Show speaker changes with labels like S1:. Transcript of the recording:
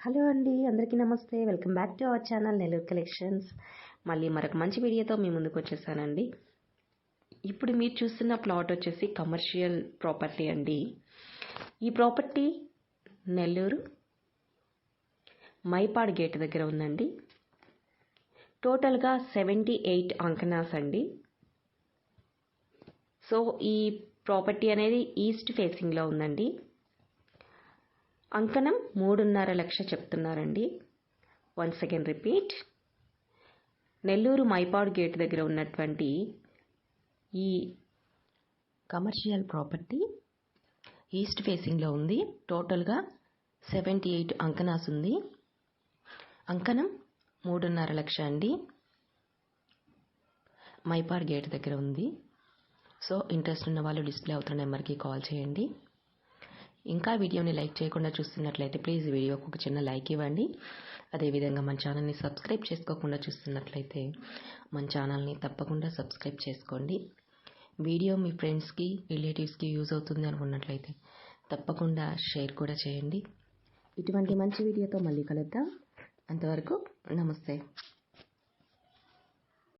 S1: Hello అండి, అందరికీ నమస్తే. Welcome back to our channel Nellore collections. మళ్ళీ మరొక మంచి వీడియోతో మీ ముందుకు వచ్చేసానండి. ఇప్పుడు మీరు చూస్తున్న ప్లాట్ వచ్చేసి కమర్షియల్ ప్రాపర్టీ అండి. ఈ ప్రాపర్టీ నెల్లూరు మైపాడ్ గేట్ దగ్గర ఉందండి. టోటల్గా 78 అంకణాస్ అండి. సో ఈ ప్రాపర్టీ అనేది ఈస్ట్ ఫేసింగ్లో ఉందండి. అంకణం 3.5 లక్షలు చెప్తున్నారండి. Once again repeat, Nellore Mypadu gate దగ్గర ఉన్నటువంటి ఈ కమర్షియల్ ప్రాపర్టీ ఈస్ట్ ఫేసింగ్లో ఉంది. టోటల్గా 78 అంకణాస్ ఉంది. అంకణం 3.5 లక్షలు అండి. మైపాడ్ గేట్ దగ్గర ఉంది. సో ఇంట్రెస్ట్ ఉన్న వాళ్ళు డిస్ప్లే అవుతున్న నెంబర్కి కాల్ చేయండి. ఇంకా వీడియోని లైక్ చేయకుండా చూస్తున్నట్లయితే ప్లీజ్ వీడియోకి ఒక చిన్న లైక్ ఇవ్వండి. అదేవిధంగా మన ఛానల్ని సబ్స్క్రైబ్ చేసుకోకుండా చూస్తున్నట్లయితే మన ఛానల్ని తప్పకుండా సబ్స్క్రైబ్ చేసుకోండి. వీడియో మీ ఫ్రెండ్స్కి రిలేటివ్స్కి యూజ్ అవుతుంది అనుకున్నట్లయితే తప్పకుండా షేర్ కూడా చేయండి. ఇటువంటి మంచి వీడియోతో మళ్ళీ కలుద్దాం. అంతవరకు నమస్తే.